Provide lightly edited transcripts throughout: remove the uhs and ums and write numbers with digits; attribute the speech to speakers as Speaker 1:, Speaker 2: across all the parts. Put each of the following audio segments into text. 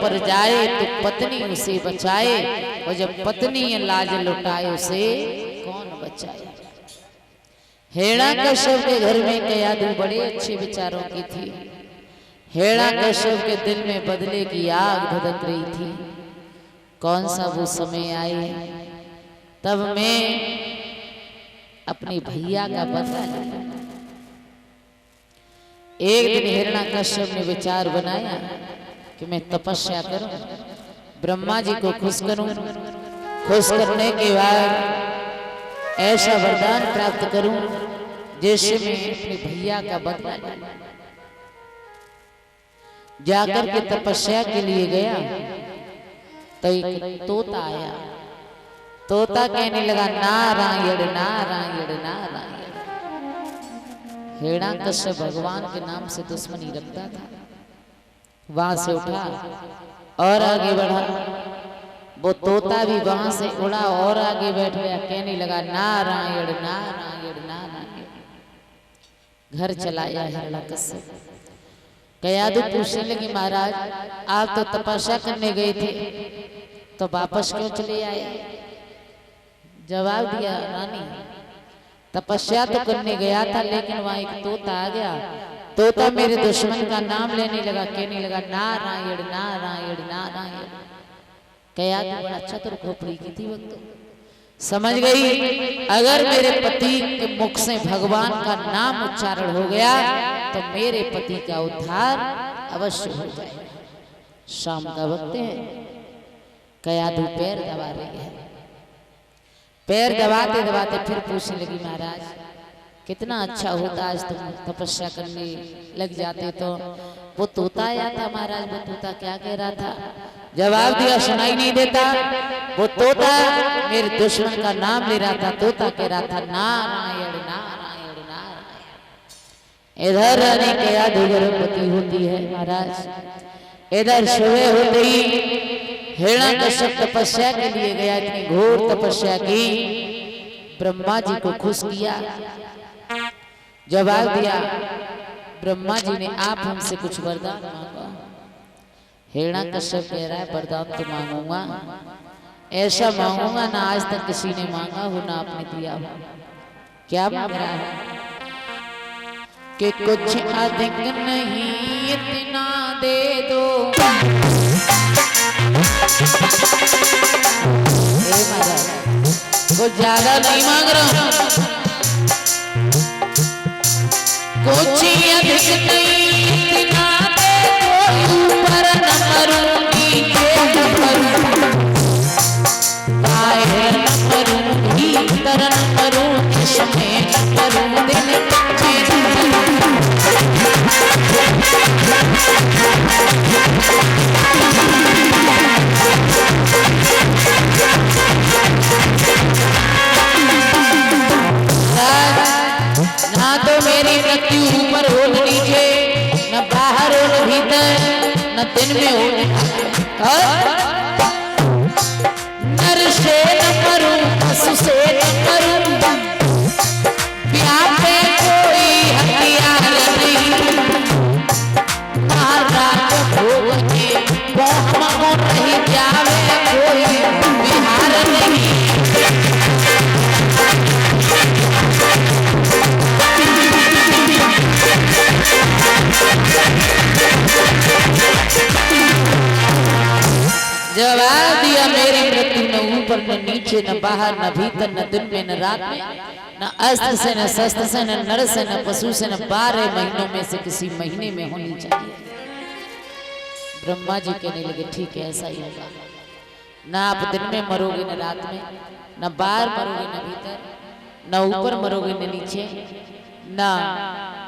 Speaker 1: पर जाए तो पत्नी उसे बचाए, और जब पत्नी लाज लुटाए उसे कौन बचाए। हिरण्यकश्यप के घर में कयाधु बड़े अच्छे विचारों की थी। हिरण्यकश्यप के दिल में बदले की आग धधक रही थी। कौन सा वो समय आए तब मैं अपने भैया का बदला लूं। एक दिन हिरण्यकश्यप ने विचार बनाया कि मैं तपस्या करूं, ब्रह्मा जी को खुश करूं, खुश करने के बाद ऐसा वरदान प्राप्त करूं जिससे मैं अपने भैया का बदला लूं। जाकर के तपस्या के लिए गया तो एक तोता आया। तोता कहने लगा नारायण नारायण नारायण। हिरण्यकश्यप भगवान के नाम से दुश्मनी रखता था। वहां से उठा और आगे बढ़ा, वो तोता भी वहां से उड़ा और आगे बैठ गया, कहने लगा नारायण नारायण नारायण। घर चलाया हिरण्यकश्यप। कयाधु पूछने लगी महाराज आप तो तपस्या करने गए थे तो वापस क्यों चले आए। जवाब दिया रानी तपस्या तो करने गया था लेकिन वहां एक तोता आ गया। तोता मेरे दुश्मन का नाम लेने लगा, कहने लगा नारायण नारायण नारायण। कयाधु बड़ा चतुर खोपड़ी की थी वक्त, समझ गई अगर मेरे पति के मुख से भगवान का नाम उच्चारण हो गया तो मेरे पति का उद्धार अवश्य हो जाएगा। शाम का वक्त है, कयाधु पैर दबा रही है। पैर दबाते दबाते फिर पूछने लगी महाराज कितना अच्छा होता आज तुम तपस्या करने लग जाते तो। वो तोता आया था महाराज, वो तोता क्या कह रहा था। जवाब दिया सुनाई नहीं देता। वो तोता मेरे दुश्मन का नाम ले रहा था। तोता कह रहा था नारायण नारायण नारायण। इधर रानी कयाधु गर्भवती होती है महाराज। इधर सुबह होते ही हिरण्यकश्यप तपस्या के लिए गया, इतनी घोर तपस्या की, ब्रह्मा जी को खुश किया। जवाब दिया ब्रह्मा जी ने आप हमसे कुछ वरदान मांगा। हिरण्यकश्यप कह रहा है वरदान तो मांगूंगा, ऐसा मांगूंगा ना आज तक किसी ने मांगा हो ना आपने दिया हो। क्या मांग रहा है कि कुछ अधिक नहीं इतना दे दो। कुछ ज्यादा नहीं मांग रहा हूं, कुछ अधिक नहीं इतना दे दो। ऊपर न मरूं नीचे न मरूं, बाहर न मरूं भीतर न मरूं, इसमें न मरूं दिन में न मरूं। ना तो मेरी मृत्यु ऊपर हो न नीचे, न बाहर हो न भीतर, न दिन में हो नर से न मरूं पशु से न मरूं, प्यासे कोई हथियार नहीं, महाराज भोग के बहुमो नहीं जावे कोई बिहार नहीं। जवाब दिया मेरी मृत्यु न ऊपर न नीचे न बाहर न भीतर न दिन में न रात में, न अस्त्र से न शस्त्र से न नर से न पशु से न 12 महीनों में से किसी महीने में होनी चाहिए। ब्रह्मा जी कहने लगे ठीक है ऐसा ही होगा। न आप दिन में मरोगे न रात में, न बाहर मरोगे न भीतर, न ऊपर मरोगे न नीचे, न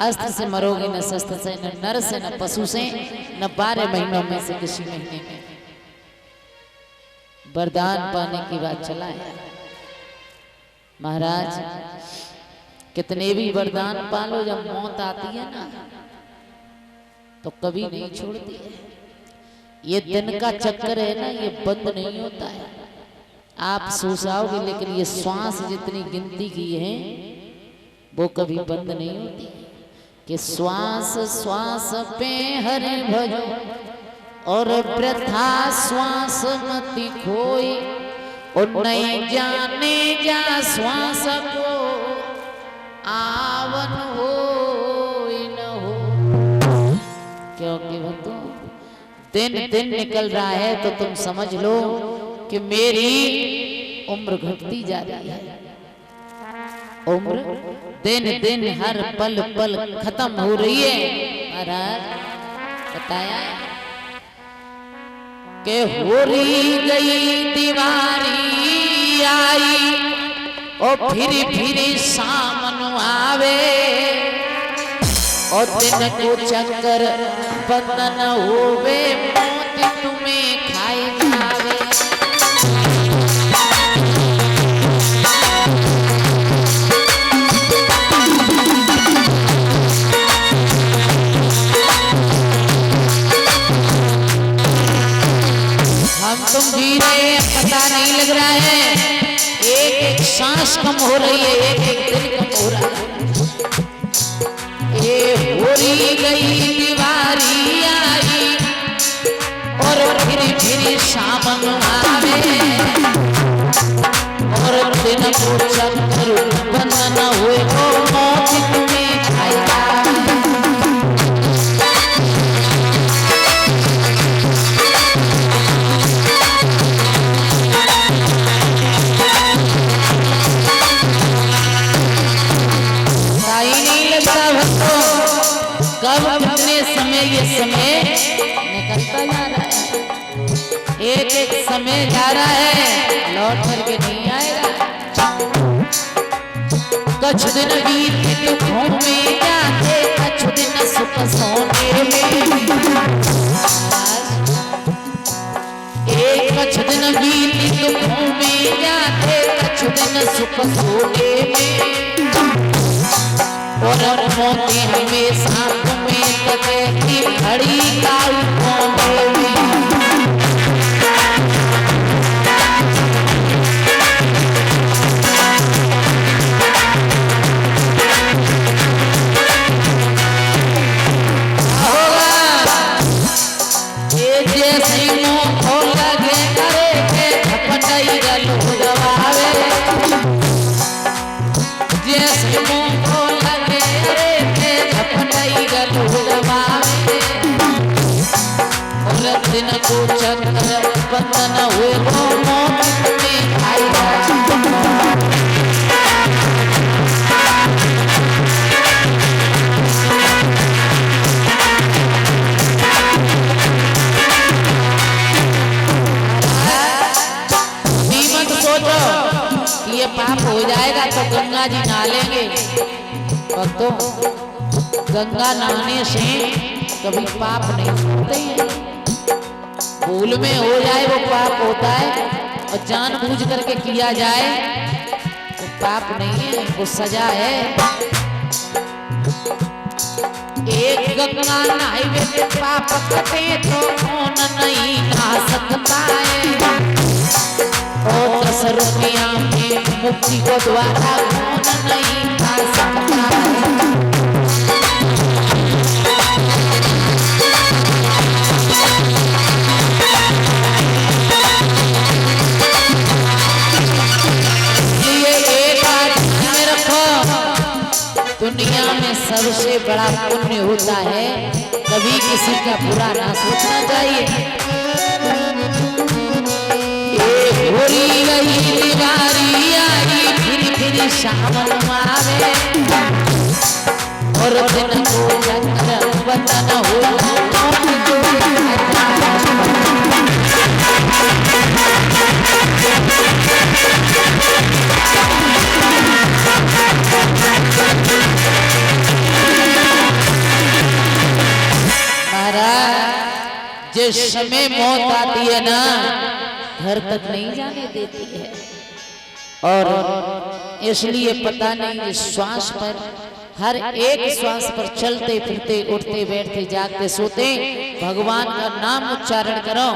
Speaker 1: अस्त्र से मरोगे न शस्त्र से न नर से न पशु से न 12 महीनों में से किसी महीने में। वरदान पाने की बात चला है महाराज। कितने भी वरदान पालो जब मौत आती है ना तो कभी नहीं छोड़ती है। ये दिन का चक्कर है ना, ये बंद नहीं होता है। आप सो जाओगे लेकिन ये श्वास जितनी गिनती की है वो कभी बंद नहीं होती। कि श्वास श्वास पे हरि भजो और वृथा श्वास मति खोई, और नहीं जाने जा श्वास को आवन हो न हो। क्योंकि भक्तों दिन दिन निकल रहा है तो तुम समझ लो कि मेरी उम्र घटती जा रही है। उम्र दिन दिन हर पल पल खत्म हो रही है। महाराज बताया कि हो रही गई दीवारी आई, और फिर सामन आवे, और दिन को चक्कर बंधन होवे, मौत तुम्हें खाई जावे। हम तुम जी रहे हैं, पता नहीं लग रहा है। एक एक सांस कम हो रही है, एक एक दिन कम हो रहा है। ये हो रही गई दीवारी आई, और फिर सामन आवे, और दिन को चक्कर बंधन हुए, तो मौत तुम्हें खाई जावे। कब कितने समय ये समय निकलता जा रहा है। एक एक समय जा रहा है, लौट करके नहीं आएगा। कुछ दिन बीत दुखों में जाते, कुछ दिन सुख सोने में। कुछ दिन बीत दुखों में जाते, कुछ दिन सुख सोने में। और मोती हमेशा तुम्हें कटे की घड़ी काल कोने में। ये जैसे मुंह खोल लगे करे के झपटाई गलू दबावे, जैसे मुंह खोल दिन को चक्कर बंधन हुए, तो मौत तुम्हें खाई जावे। मत सोचो कि ये पाप हो जाएगा तो गंगा जी नहा लेंगे। भक्तों, गंगा नहाने से कभी पाप नहीं होते हैं। भूल में हो जाए वो पाप होता है, और जानबूझ करके किया जाए वो पाप नहीं है, वो सजा है। एक गंगा नहाए के पाप कटे तो कौन नहीं नहा सकता है। और 10 रुपया में मुक्ति को द्वारा कौन नहीं नहा सकता है। दुनिया में सबसे बड़ा पुण्य होता है कभी किसी का बुरा ना सोचना चाहिए। हो रही गई दीवारी आई, फिर सामन आवे, और दिन को चक्कर बंधन हो। जिस समय मौत आती है ना, घर तक नहीं जाने देती है। और इसलिए पता नहीं इस श्वास पर, हर एक श्वास पर चलते फिरते उठते बैठते जागते सोते भगवान का नाम उच्चारण करो।